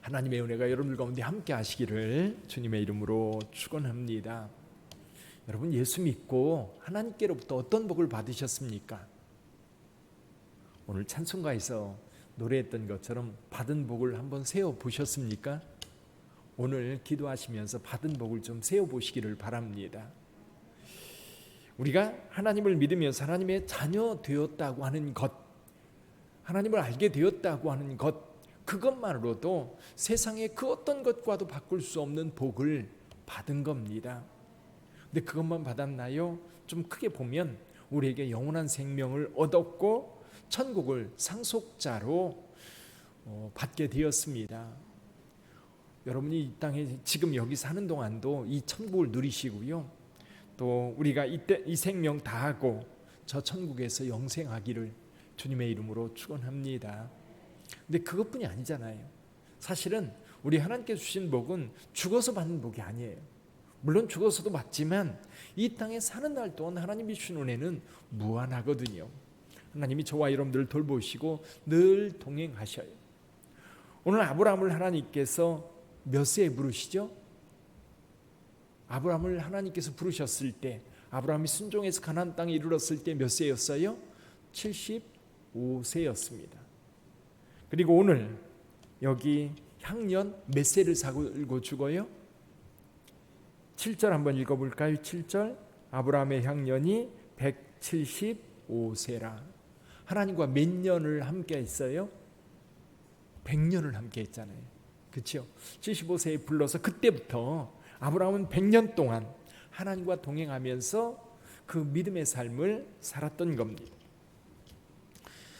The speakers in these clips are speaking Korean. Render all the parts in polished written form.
하나님의 은혜가 여러분들 가운데 함께 하시기를 주님의 이름으로 축원합니다. 여러분, 예수 믿고 하나님께로부터 어떤 복을 받으셨습니까? 오늘 찬송가에서 노래했던 것처럼 받은 복을 한번 세어 보셨습니까? 오늘 기도하시면서 받은 복을 좀 세어 보시기를 바랍니다. 우리가 하나님을 믿으면서 하나님의 자녀 되었다고 하는 것, 하나님을 알게 되었다고 하는 것, 그것만으로도 세상의 그 어떤 것과도 바꿀 수 없는 복을 받은 겁니다. 근데 그것만 받았나요? 좀 크게 보면 우리에게 영원한 생명을 얻었고 천국을 상속자로 받게 되었습니다. 여러분이 이 땅에 지금 여기 사는 동안도 이 천국을 누리시고요, 또 우리가 이때 이 생명 다하고 저 천국에서 영생하기를 주님의 이름으로 축원합니다. 근데 그것뿐이 아니잖아요. 사실은 우리 하나님께 주신 복은 죽어서 받는 복이 아니에요. 물론 죽어서도 받지만 이 땅에 사는 날 동안 하나님이 주신 은혜는 무한하거든요. 하나님이 저와 여러분들을 돌보시고 늘 동행하셔요. 오늘 아브라함을 하나님께서 몇 세에 부르시죠? 아브라함을 하나님께서 부르셨을 때, 아브라함이 순종해서 가나안 땅에 이르렀을 때 몇 세였어요? 75세였습니다. 그리고 오늘 여기 향년 몇 세를 살고 죽어요? 7절 한번 읽어볼까요? 7절, 아브라함의 향년이 175세라. 하나님과 몇 년을 함께 했어요? 100년을 함께 했잖아요. 그렇죠? 75세에 불러서 그때부터 아브라함은 100년 동안 하나님과 동행하면서 그 믿음의 삶을 살았던 겁니다.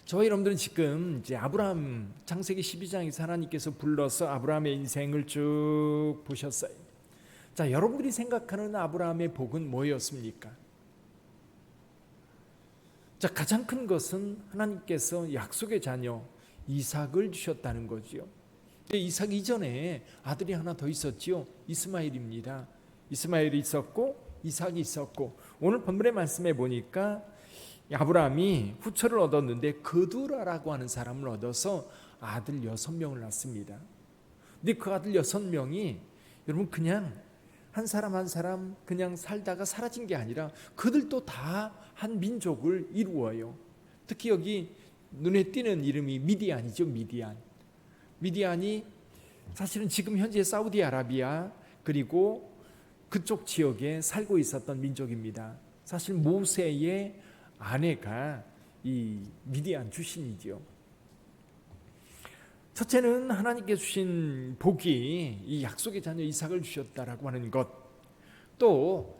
저와 여러분들은 지금 이제 아브라함 창세기 12장에서 하나님께서 불러서 아브라함의 인생을 쭉 보셨어요. 자, 여러분들이 생각하는 아브라함의 복은 뭐였습니까? 자, 가장 큰 것은 하나님께서 약속의 자녀 이삭을 주셨다는 거지요. 근데 이삭 이전에 아들이 하나 더 있었지요. 이스마엘입니다. 이스마엘이 있었고 이삭이 있었고, 오늘 본문의 말씀에 보니까 아브라함이 후처를 얻었는데 그두라라고 하는 사람을 얻어서 아들 6명을 낳습니다. 근데 그 아들 6명이 여러분 그냥 한 사람 한 사람 그냥 살다가 사라진 게 아니라 그들도 다 한 민족을 이루어요. 특히 여기 눈에 띄는 이름이 미디안이죠. 미디안이 사실은 지금 현재 사우디아라비아 그리고 그쪽 지역에 살고 있었던 민족입니다. 사실 모세의 아내가 이 미디안 출신이지요. 첫째는 하나님께 주신 복이 이 약속의 자녀 이삭을 주셨다라고 하는 것, 또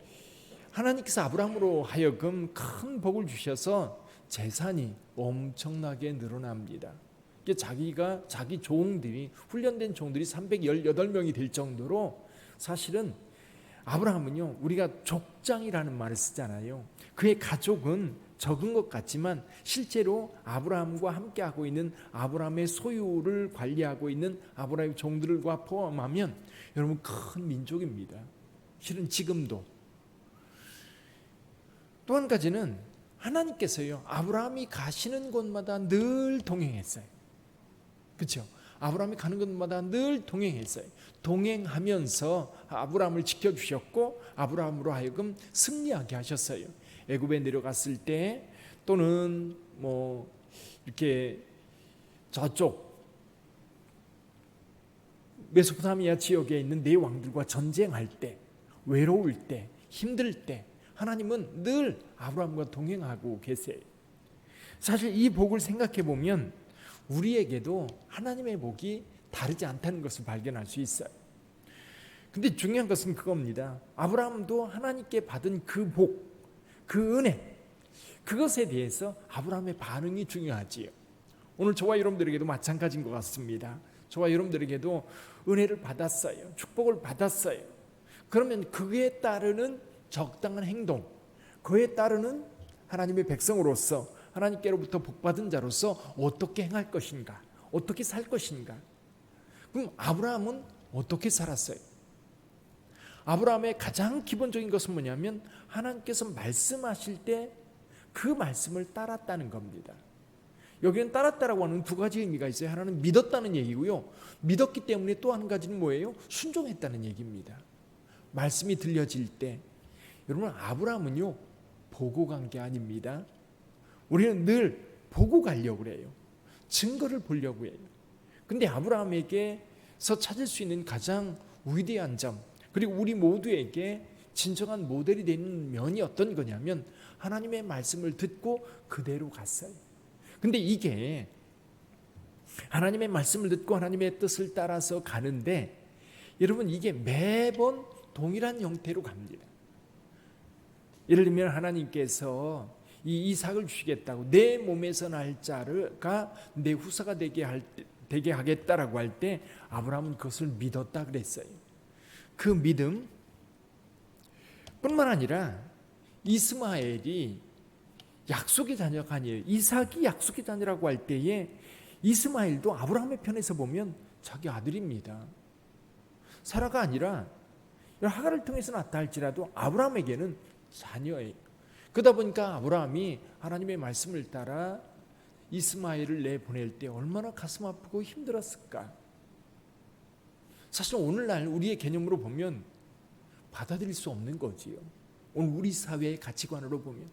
하나님께서 아브라함으로 하여금 큰 복을 주셔서 재산이 엄청나게 늘어납니다. 자기 종들이, 훈련된 종들이 318명이 될 정도로, 사실은 아브라함은요, 우리가 족장이라는 말을 쓰잖아요. 그의 가족은 적은 것 같지만 실제로 아브라함과 함께하고 있는 아브라함의 소유를 관리하고 있는 아브라함의 종들과 포함하면 여러분 큰 민족입니다. 실은 지금도. 또 한 가지는 하나님께서요, 아브라함이 가시는 곳마다 늘 동행했어요. 그렇죠? 아브라함이 가는 곳마다 늘 동행했어요. 동행하면서 아브라함을 지켜주셨고 아브라함으로 하여금 승리하게 하셨어요. 애굽에 내려갔을 때, 또는 뭐 이렇게 저쪽 메소포타미아 지역에 있는 네 왕들과 전쟁할 때, 외로울 때, 힘들 때 하나님은 늘 아브라함과 동행하고 계세요. 사실 이 복을 생각해 보면 우리에게도 하나님의 복이 다르지 않다는 것을 발견할 수 있어요. 근데 중요한 것은 그겁니다. 아브라함도 하나님께 받은 그 복, 그 은혜, 그것에 대해서 아브라함의 반응이 중요하지요. 오늘 저와 여러분들에게도 마찬가지인 것 같습니다. 저와 여러분들에게도 은혜를 받았어요. 축복을 받았어요. 그러면 그에 따르는 적당한 행동, 그에 따르는 하나님의 백성으로서, 하나님께로부터 복받은 자로서 어떻게 행할 것인가, 어떻게 살 것인가. 그럼 아브라함은 어떻게 살았어요? 아브라함의 가장 기본적인 것은 뭐냐면 하나님께서 말씀하실 때 그 말씀을 따랐다는 겁니다. 여기는 따랐다라고 하는 두 가지 의미가 있어요. 하나는 믿었다는 얘기고요. 믿었기 때문에 또 한 가지는 뭐예요? 순종했다는 얘기입니다. 말씀이 들려질 때 여러분, 아브라함은요 보고 간 게 아닙니다. 우리는 늘 보고 가려고 해요. 증거를 보려고 해요. 근데 아브라함에게서 찾을 수 있는 가장 위대한 점, 그리고 우리 모두에게 진정한 모델이 되는 면이 어떤 거냐면 하나님의 말씀을 듣고 그대로 갔어요. 근데 이게 하나님의 말씀을 듣고 하나님의 뜻을 따라서 가는데 여러분, 이게 매번 동일한 형태로 갑니다. 예를 들면 하나님께서 이 이삭을 주시겠다고, 내 몸에서 날 자가 내 후사가 되게 하겠다라고 할 때 아브라함은 그것을 믿었다 그랬어요. 그 믿음 뿐만 아니라 이스마엘이 약속의 자녀가 아니에요. 이삭이 약속의 자녀라고 할 때에 이스마엘도 아브라함의 편에서 보면 자기 아들입니다. 사라가 아니라 하갈을 통해서 낳았다 할지라도 아브라함에게는 자녀예요. 그러다 보니까 아브라함이 하나님의 말씀을 따라 이스마엘을 내보낼 때 얼마나 가슴 아프고 힘들었을까. 사실 오늘날 우리의 개념으로 보면 받아들일 수 없는 거지요. 오늘 우리 사회의 가치관으로 보면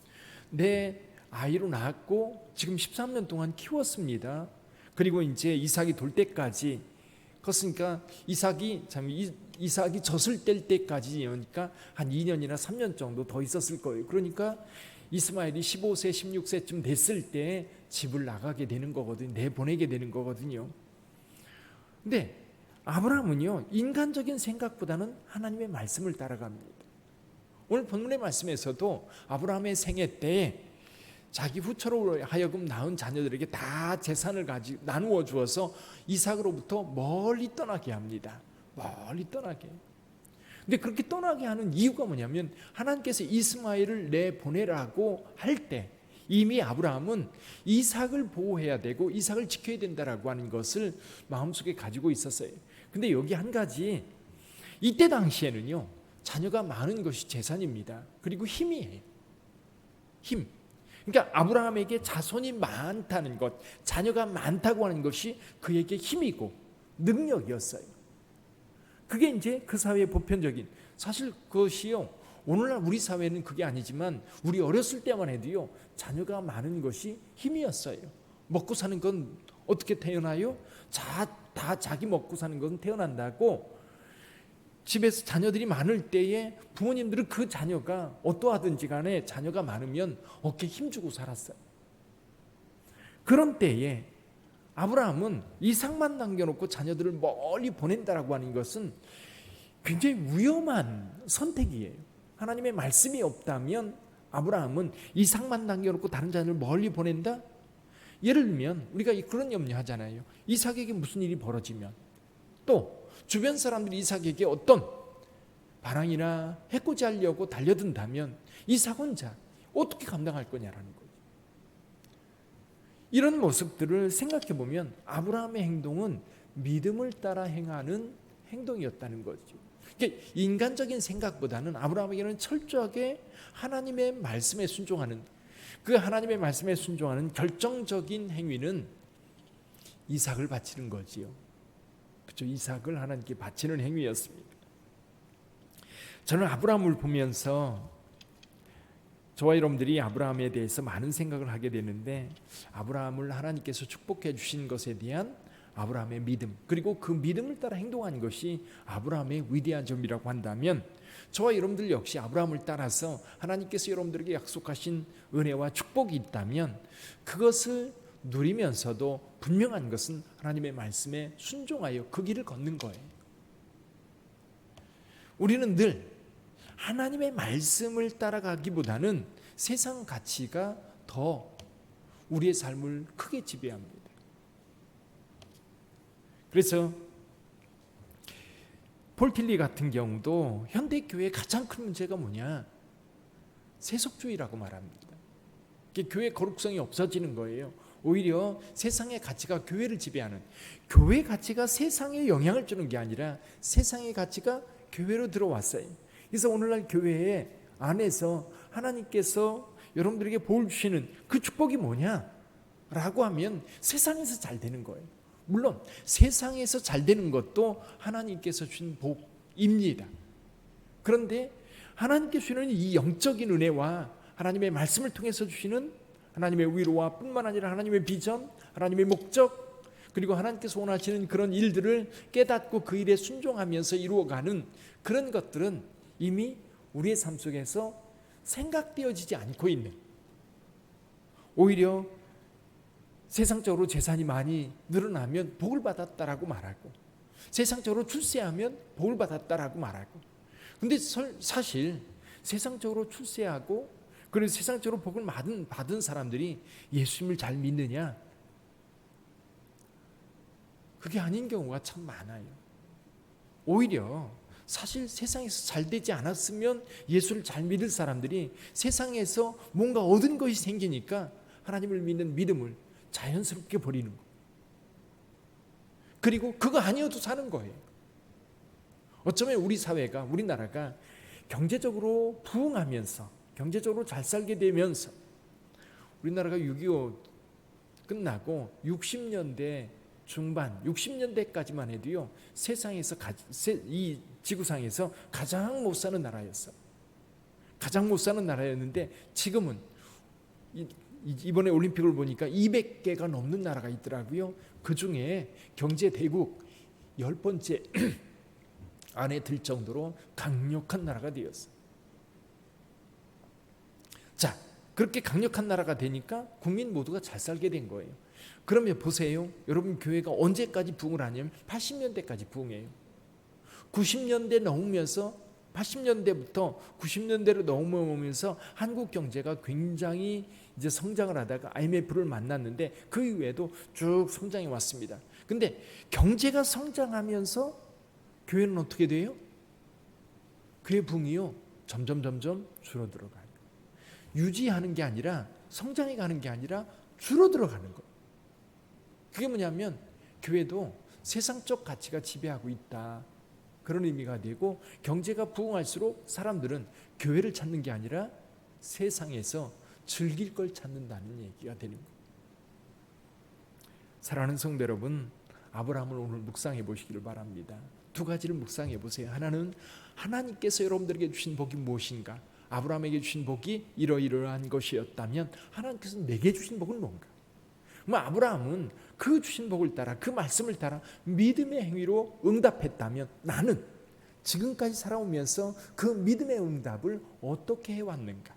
내 아이로 낳았고 지금 13년 동안 키웠습니다. 그리고 이제 이삭이 돌 때까지 그렇으니까 이삭이 젖을 뗄 때까지 그러니까 한 2년이나 3년 정도 더 있었을 거예요. 그러니까 이스마엘이 15세 16세쯤 됐을 때 집을 나가게 되는 거거든요. 내보내게 되는 거거든요. 근데 아브라함은요 인간적인 생각보다는 하나님의 말씀을 따라갑니다. 오늘 본문의 말씀에서도 아브라함의 생애 때에 자기 후처로 하여금 낳은 자녀들에게 다 재산을 나누어 주어서 이삭으로부터 멀리 떠나게 합니다. 멀리 떠나게. 근데 그렇게 떠나게 하는 이유가 뭐냐면 하나님께서 이스마엘을 내보내라고 할 때 이미 아브라함은 이삭을 보호해야 되고 이삭을 지켜야 된다라고 하는 것을 마음속에 가지고 있었어요. 근데 여기 한 가지, 이때 당시에는요 자녀가 많은 것이 재산입니다. 그리고 힘이에요. 힘. 그러니까 아브라함에게 자손이 많다는 것, 자녀가 많다고 하는 것이 그에게 힘이고 능력이었어요. 그게 이제 그 사회의 보편적인, 사실 그것이요 오늘날 우리 사회는 그게 아니지만 우리 어렸을 때만 해도요 자녀가 많은 것이 힘이었어요. 먹고 사는 건 어떻게 태어나요? 다 자기 먹고 사는 건 태어난다고 집에서 자녀들이 많을 때에 부모님들은 그 자녀가 어떠하든지 간에 자녀가 많으면 어깨에 힘주고 살았어요. 그런 때에 아브라함은 이삭만 남겨놓고 자녀들을 멀리 보낸다라고 하는 것은 굉장히 위험한 선택이에요. 하나님의 말씀이 없다면 아브라함은 이삭만 남겨놓고 다른 자녀를 멀리 보낸다? 예를 들면 우리가 그런 염려하잖아요. 이삭에게 무슨 일이 벌어지면, 또 주변 사람들이 이삭에게 어떤 반항이나 해코지 하려고 달려든다면 이삭 혼자 어떻게 감당할 거냐라는 거죠. 이런 모습들을 생각해 보면 아브라함의 행동은 믿음을 따라 행하는 행동이었다는 거죠. 그러니까 인간적인 생각보다는 아브라함에게는 철저하게 하나님의 말씀에 순종하는, 그 하나님의 말씀에 순종하는 결정적인 행위는 이삭을 바치는 거지요. 그렇죠? 이삭을 하나님께 바치는 행위였습니다. 저는 아브라함을 보면서 저와 여러분들이 아브라함에 대해서 많은 생각을 하게 되는데, 아브라함을 하나님께서 축복해 주신 것에 대한 아브라함의 믿음, 그리고 그 믿음을 따라 행동한 것이 아브라함의 위대한 점이라고 한다면, 저와 여러분들 역시 아브라함을 따라서 하나님께서 여러분들에게 약속하신 은혜와 축복이 있다면 그것을 누리면서도 분명한 것은 하나님의 말씀에 순종하여 그 길을 걷는 거예요. 우리는 늘 하나님의 말씀을 따라가기보다는 세상 가치가 더 우리의 삶을 크게 지배합니다. 그래서 폴 틸리 같은 경우도 현대교회의 가장 큰 문제가 뭐냐? 세속주의라고 말합니다. 교회 거룩성이 없어지는 거예요. 오히려 세상의 가치가 교회를 지배하는, 교회 가치가 세상에 영향을 주는 게 아니라 세상의 가치가 교회로 들어왔어요. 그래서 오늘날 교회 안에서 하나님께서 여러분들에게 볼 주시는 그 축복이 뭐냐? 라고 하면 세상에서 잘 되는 거예요. 물론 세상에서 잘 되는 것도 하나님께서 주신 복입니다. 그런데 하나님께서 주시는 이 영적인 은혜와 하나님의 말씀을 통해서 주시는 하나님의 위로와 뿐만 아니라 하나님의 비전, 하나님의 목적, 그리고 하나님께서 원하시는 그런 일들을 깨닫고 그 일에 순종하면서 이루어가는 그런 것들은 이미 우리의 삶 속에서 생각되어지지 않고 있는, 오히려 세상적으로 재산이 많이 늘어나면 복을 받았다라고 말하고, 세상적으로 출세하면 복을 받았다라고 말하고. 근데 사실 세상적으로 출세하고 그리고 세상적으로 복을 받은 사람들이 예수님을 잘 믿느냐? 그게 아닌 경우가 참 많아요. 오히려 사실 세상에서 잘 되지 않았으면 예수를 잘 믿을 사람들이 세상에서 뭔가 얻은 것이 생기니까 하나님을 믿는 믿음을 자연스럽게 버리는 거. 그리고 그거 아니어도 사는 거예요. 어쩌면 우리 사회가, 우리나라가 경제적으로 부흥하면서, 경제적으로 잘 살게 되면서, 우리나라가 6.25 끝나고 60년대 중반, 60년대까지만 해도요, 세상에서, 이 지구상에서 가장 못 사는 나라였어. 가장 못 사는 나라였는데 지금은 이번에 올림픽을 보니까 200개가 넘는 나라가 있더라고요. 그 중에 경제 대국 10번째 안에 들 정도로 강력한 나라가 되었어요. 자, 그렇게 강력한 나라가 되니까 국민 모두가 잘 살게 된 거예요. 그러면 보세요. 여러분, 교회가 언제까지 부흥을 하냐면 80년대까지 부흥해요. 90년대 넘으면서 80년대부터 90년대로 넘어오면서 한국 경제가 굉장히 이제 성장을 하다가 IMF를 만났는데 그 이후에도 쭉 성장해 왔습니다. 근데 경제가 성장하면서 교회는 어떻게 돼요? 교회 부흥이요, 점점 줄어들어가요. 유지하는 게 아니라, 성장해 가는 게 아니라 줄어들어가는 거예요. 그게 뭐냐면 교회도 세상적 가치가 지배하고 있다, 그런 의미가 되고, 경제가 부흥할수록 사람들은 교회를 찾는 게 아니라 세상에서 즐길 걸 찾는다는 얘기가 되는 거예요. 사랑하는 성도 여러분, 아브라함을 오늘 묵상해 보시기를 바랍니다. 두 가지를 묵상해 보세요. 하나는 하나님께서 여러분들에게 주신 복이 무엇인가? 아브라함에게 주신 복이 이러이러한 것이었다면 하나님께서 내게 주신 복은 뭔가? 아브라함은 그 주신 복을 따라, 그 말씀을 따라 믿음의 행위로 응답했다면 나는 지금까지 살아오면서 그 믿음의 응답을 어떻게 해왔는가?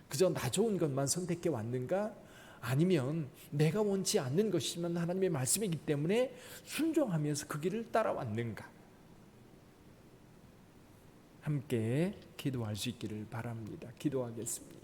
그저 나 좋은 것만 선택해 왔는가? 아니면 내가 원치 않는 것이지만 하나님의 말씀이기 때문에 순종하면서 그 길을 따라왔는가? 함께 기도할 수 있기를 바랍니다. 기도하겠습니다.